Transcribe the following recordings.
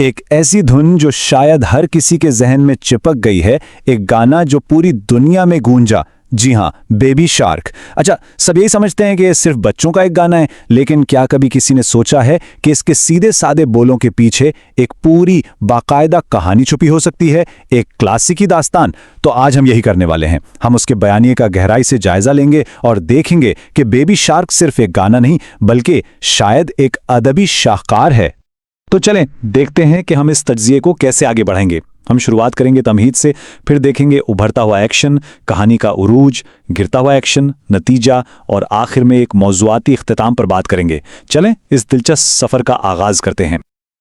एक ऐसी धुन जो शायद हर किसी के जहन में चिपक गई है, एक गाना जो पूरी दुनिया में गूंजा। जी हाँ, बेबी शार्क। अच्छा, सब यही समझते हैं कि ये सिर्फ बच्चों का एक गाना है, लेकिन क्या कभी किसी ने सोचा है कि इसके सीधे सादे बोलों के पीछे एक पूरी बाकायदा कहानी छुपी हो सकती है, एक क्लासिकी दास्तान? तो आज हम यही करने वाले हैं। हम उसके बयानिए का गहराई से जायजा लेंगे और देखेंगे कि बेबी शार्क सिर्फ एक गाना नहीं, बल्कि शायद एक अदबी शाहकार है। तो चलें देखते हैं कि हम इस तज्जिए को कैसे आगे बढ़ाएंगे। हम शुरुआत करेंगे तमहीद से, फिर देखेंगे उभरता हुआ एक्शन, कहानी का उरूज, गिरता हुआ एक्शन, नतीजा और आखिर में एक मौज़ूआती इख्तिताम पर बात करेंगे। चलें इस दिलचस्प सफ़र का आगाज करते हैं।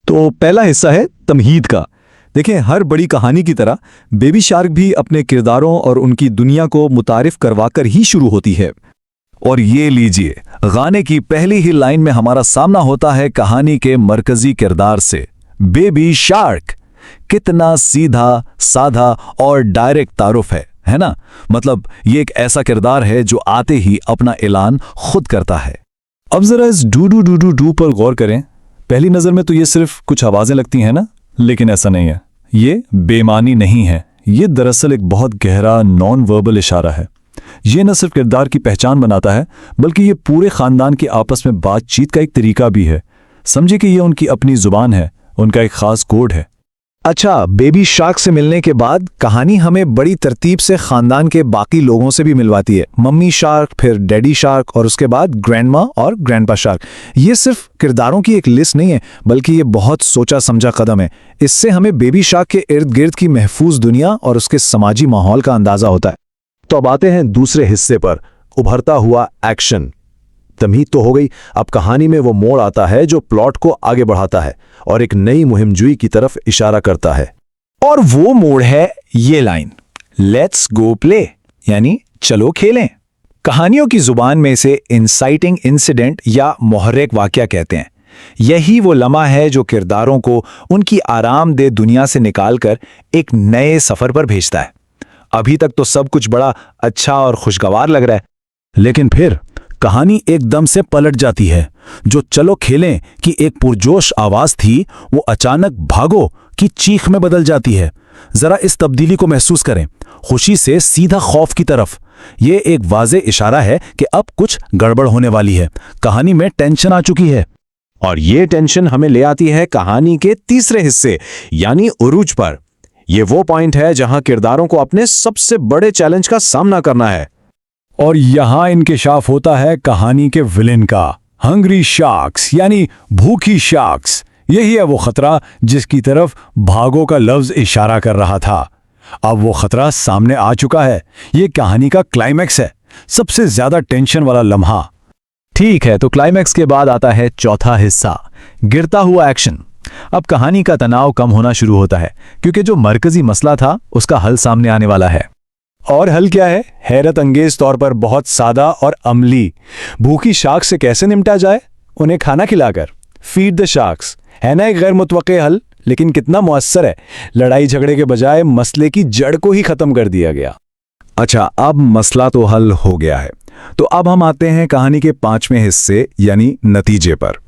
तो पहला हिस्सा है तमहीद का। देखें, हर बड़ी कहानी की तरह बेबी शार्क भी अपने किरदारों और उनकी दुनिया को मुतारिफ करवाकर ही शुरू होती है। और ये लीजिए, गाने की पहली ही लाइन में हमारा सामना होता है कहानी के मरकजी किरदार से, बेबी शार्क। कितना सीधा साधा और डायरेक्ट तारुफ है ना? मतलब ये एक ऐसा किरदार है जो आते ही अपना ऐलान खुद करता है। अब जरा इस do do do do do पर गौर करें। पहली नजर में तो ये सिर्फ कुछ आवाजें लगती हैं ना, लेकिन ऐसा नहीं है। ये बेमानी नहीं है, ये दरअसल एक बहुत गहरा नॉन वर्बल इशारा है। ये न सिर्फ किरदार की पहचान बनाता है, बल्कि ये पूरे खानदान के आपस में बातचीत का एक तरीका भी है। समझे कि ये उनकी अपनी जुबान है, उनका एक खास कोड है। अच्छा, बेबी शार्क से मिलने के बाद कहानी हमें बड़ी तरतीब से खानदान के बाकी लोगों से भी मिलवाती है। मम्मी शार्क, फिर डैडी शार्क और उसके बाद ग्रैंडमा और ग्रैंडपा शार्क। ये सिर्फ किरदारों की एक लिस्ट नहीं है, बल्कि ये बहुत सोचा समझा कदम है। इससे हमें बेबी शार्क के इर्द गिर्द की महफूज दुनिया और उसके समाजी माहौल का अंदाजा होता है। तो अब आते हैं दूसरे हिस्से पर, उभरता हुआ एक्शन। तमहीद तो हो गई, अब कहानी में वो मोड़ आता है जो प्लॉट को आगे बढ़ाता है और एक नई मुहिमजुई की तरफ इशारा करता है। और वो मोड़ है ये लाइन, लेट्स गो प्ले, यानी चलो खेलें। कहानियों की जुबान में इसे इंसाइटिंग इंसिडेंट या मुहर्रिक वाकया कहते हैं। यही वो लम्हा है जो किरदारों को उनकी आरामदेह दुनिया से निकालकर एक नए सफर पर भेजता है। अभी तक तो सब कुछ बड़ा अच्छा और खुशगवार लग रहा है, लेकिन फिर कहानी एकदम से पलट जाती है। जो चलो खेलें की एक पुरजोश आवाज थी, वो अचानक भागो की चीख में बदल जाती है। जरा इस तब्दीली को महसूस करें, खुशी से सीधा खौफ की तरफ। ये एक वाज़े इशारा है कि अब कुछ गड़बड़ होने वाली है, कहानी में टेंशन आ चुकी है। और ये टेंशन हमें ले आती है कहानी के तीसरे हिस्से यानी उरूज पर। ये वो पॉइंट है जहां किरदारों को अपने सबसे बड़े चैलेंज का सामना करना है। और यहां इंकिशाफ होता है कहानी के विलेन का, हंग्री शार्क्स यानी भूखी शार्क्स। यही है वो खतरा जिसकी तरफ भागो का लफ्ज इशारा कर रहा था। अब वो खतरा सामने आ चुका है। ये कहानी का क्लाइमैक्स है, सबसे ज्यादा टेंशन वाला लम्हा। ठीक है, तो क्लाइमैक्स के बाद आता है चौथा हिस्सा, गिरता हुआ एक्शन। अब कहानी का तनाव कम होना शुरू होता है, क्योंकि जो मरकजी मसला था उसका हल सामने आने वाला है। और हल क्या है? हैरत अंगेज तौर पर बहुत सादा और अमली। भूखी शार्क से कैसे निपटा जाए? उन्हें खाना खिलाकर। फीड द शार्क्स है ना एक गैर मुतवक्के हल, लेकिन कितना मुअस्सर है। लड़ाई झगड़े के बजाय मसले की जड़ को ही खत्म कर दिया गया। अच्छा, अब मसला तो हल हो गया है, तो अब हम आते हैं कहानी के पांचवें हिस्से यानी नतीजे पर।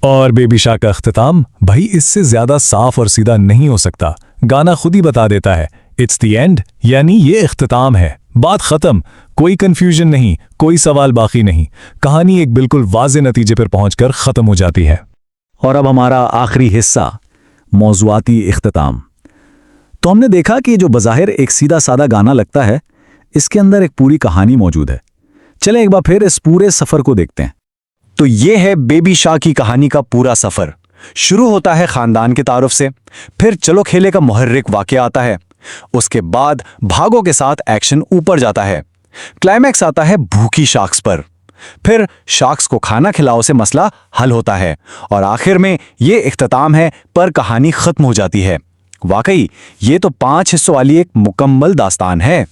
और बेबी शार्क का अख्तिताम भाई इससे ज्यादा साफ और सीधा नहीं हो सकता। गाना खुद ही बता देता है, इट्स द एंड, यानी ये इख्तिताम है, बात खत्म, कोई कंफ्यूजन नहीं, कोई सवाल बाकी नहीं। कहानी एक बिल्कुल वाज़े नतीजे पर पहुंचकर खत्म हो जाती है। और अब हमारा आखिरी हिस्सा, मौज़ूआती इख्तिताम। तो हमने देखा कि जो बज़ाहिर एक सीधा सादा गाना लगता है, इसके अंदर एक पूरी कहानी मौजूद है। चलें एक बार फिर इस पूरे सफर को देखते हैं। तो ये है बेबी शार्क की कहानी का पूरा सफर। शुरू होता है खानदान के तारुफ से, फिर चलो खेले का मुहर्रिक वाकया आता है, उसके बाद भागो के साथ एक्शन ऊपर जाता है, क्लाइमैक्स आता है भूखी शार्क्स पर, फिर शार्क्स को खाना खिलाओ से मसला हल होता है, और आखिर में ये इख्तिताम है पर कहानी खत्म हो जाती है। वाकई ये तो 5 हिस्सों वाली एक मुकम्मल दास्तान है।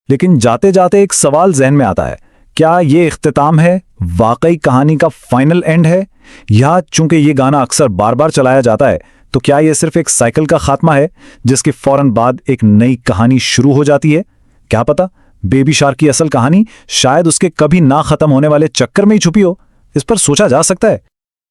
लेकिन जाते जाते एक सवाल जहन में आता है, क्या ये इख्तिताम है, वाकई कहानी का फाइनल एंड है, या चूंकि ये गाना अक्सर बार बार चलाया जाता है तो क्या ये सिर्फ एक साइकिल का खात्मा है जिसके फौरन बाद एक नई कहानी शुरू हो जाती है? क्या पता बेबी शार्क की असल कहानी शायद उसके कभी ना खत्म होने वाले चक्कर में ही छुपी हो। इस पर सोचा जा सकता है।